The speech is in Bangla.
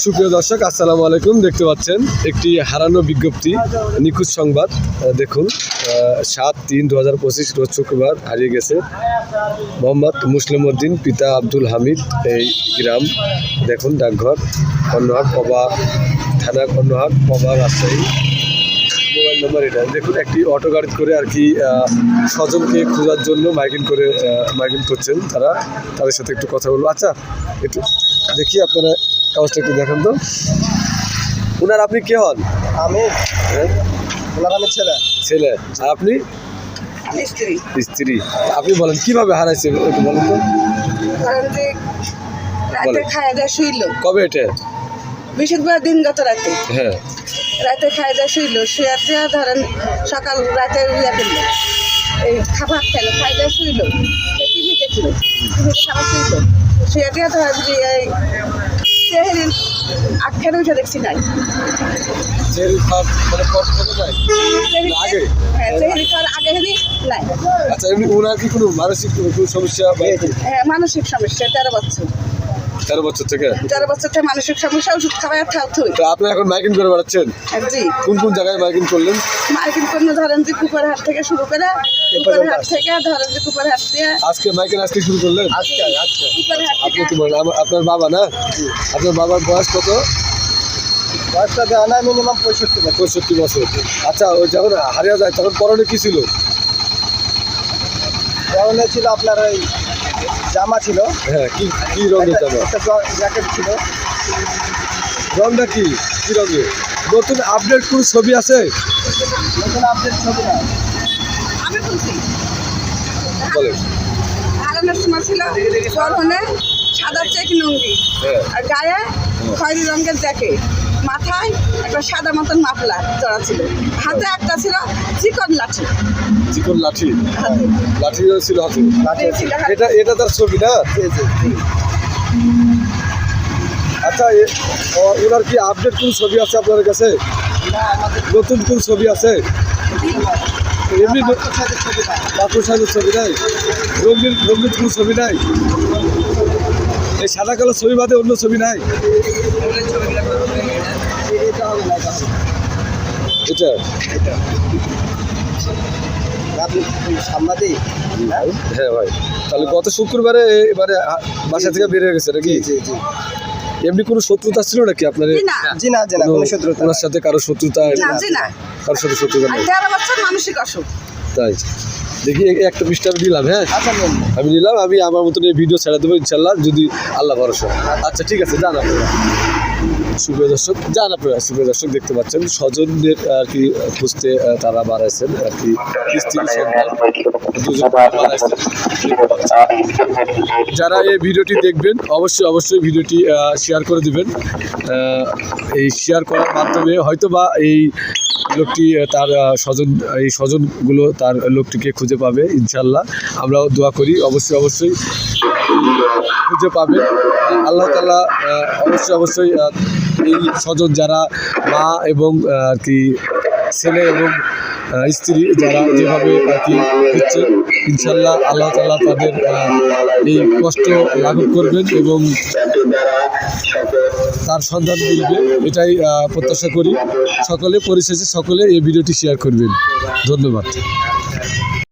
সুপ্রিয় দর্শক, আসসালামু আলাইকুম। দেখতে পাচ্ছেন একটি হারানো বিজ্ঞপ্তি, নিখোঁজ সংবাদ। দেখুন, 7/3/2025 রোজ শুক্রবার হারিয়ে গেছে মোহাম্মদ মুসলিম উদ্দিন, পিতা আব্দুল হামিদ। এই গ্রাম দেখুন, ডাকঘর কর্ণহাট, পবা থানা কর্ণহাট, পবা, রাজশাহী। মোবাইল নম্বর এটা দেখুন। একটি অটো গাড়ি করে আর কি স্বজনকে খোঁজার জন্য মাইকিং করছেন তারা। তাদের সাথে একটু কথা বলবো। আচ্ছা, একটু দেখি, আপনারা কাগজটা একটু দেখেন তো। উনার আপনি কে হন? আমি আমার ছেলে। আর আপনি? স্ত্রী। আপনি বলেন কিভাবে হারাইছে, একটু বলেন তো। রাতে খাওয়া দাওয়া শুইল। কবে এটা? বৃহস্পতিবার দিন গত রাতে। হ্যাঁ, রাতে খাওয়া দাওয়া শুইল, শুয়াতে ধরেন সকাল রাতে করলো, এই খাবার খেলো, খাওয়া দাওয়া শুইল, টিভি দেখলো, টিভিতে খাবার শুইল, শুয়াতে ধরেন এই চেহারির আটখানে উঠে দেখছি নাই। আগে? হ্যাঁ, চেহারি খাওয়ার আগে হেরি নাই। আচ্ছা, এমনি ওনার কি কোনো মানসিক কোনো সমস্যা? হ্যাঁ, মানসিক সমস্যা। 13 বছর। 13 বছর থেকে? 13 বছর থেকে মানসিক সমস্যা, ওষুধ খাওয়াই থাকতোই। তো আপনি এখন মাইকিং করে বেড়াচ্ছেন? জি। কোন জায়গায় মাইকিং করলেন? মাইকিং করলে ধরেন যে কুপারহাট থেকে শুরু করে, কুপারহাট থেকে ধরেন যে কুপারহাট দিয়ে আজকে মাইকিং আজকে শুরু করলেন? কুপারহাট আপনি থেকে। কি বলেন? আপনার বাবা না? আপনার বাবার বয়স কত? বয়সটা দেওয়া না, মিনিমাম 65 বছর। আচ্ছা, ওই যখন হারিয়ে যায় তখন পরনে কি ছিল? দেওয়া ছিল আপনার ওই জামা ছিল। হ্যাঁ, কি রঙের জামা? একটা জ্যাকেট ছিল। রংটা কি রঙের? নতুন আপডেট কোন ছবি আছে? নতুন আপডেট ছবি না। আমি বলছি বলেন। হারানোর সময় ছিল পরনে সাদা চেক লুঙ্গি, হ্যাঁ। আর গায়ে খয়েরি রঙের জ্যাকেট, মাথায় একটা সাদা মতন মাফলা জড়া ছিল, হাতে একটা ছিল চিকন লাঠি। চিকন লাঠি? হাতে লাঠি ছিল হাতে? ছিল হাতে। এটা তার ছবি না? আচ্ছা, ওনার কি আপডেট কোন ছবি আছে আপনার কাছে? নতুন কোন ছবি আছে? এমনি পাথর সাইজের ছবি নাই? রঙিন কোন ছবি নাই? এই সাদা কালো ছবি বাদে অন্য ছবি নাই? এটা আপনি সাংবাদিক? হ্যাঁ ভাই। তাহলে গত শুক্রবারে এবারে বাসা থেকে বেরিয়ে গেছে নাকি? জি। এমনি কোনো শত্রুতা ছিল নাকি আপনার? জি না, কোনো শত্রুতা। ওনার সাথে কারো শত্রুতা? কারোর সাথে শত্রুতা নেই? 13 বছর মানসিক অসুখ। তাই দেখি, একটা পৃষ্ঠা আমি নিলাম। হ্যাঁ, আচ্ছা, আমি নিলাম। আমি আমার মতন এই ভিডিও ছেড়ে দেবো ইনশাল্লাহ, যদি আল্লাহ ভরসা। আচ্ছা, ঠিক আছে, যান আপনারা। সুপ্রিয় দর্শক, দেখতে পাচ্ছেন স্বজনদের আর কি খুঁজতে তারা বাড়াইছেন আর কি। স্ত্রী সন্তান দুজন বাড়াইছেন। যারা এই ভিডিওটি দেখবেন অবশ্যই ভিডিওটি শেয়ার করে দিবেন। এই শেয়ার করার মাধ্যমে হয়তো বা এই লোকটি তার স্বজনগুলো তার লোকটিকে খুঁজে পাবে ইনশাল্লাহ। আমরাও দোয়া করি অবশ্যই খুঁজে পাবে আল্লাহ তাআলা। অবশ্যই এই স্বজন যারা মা এবং আর কি ছেলে এবং স্ত্রী যারা যেভাবে আর কি হচ্ছে, ইনশাল্লাহ আল্লাহ তাআলা তাদের এই কষ্ট লাঘব করবেন এবং তার সন্ধান মিলবে, এটাই প্রত্যাশা করি। সকলে পরিশেষে সকলে এই ভিডিওটি শেয়ার করবেন। ধন্যবাদ।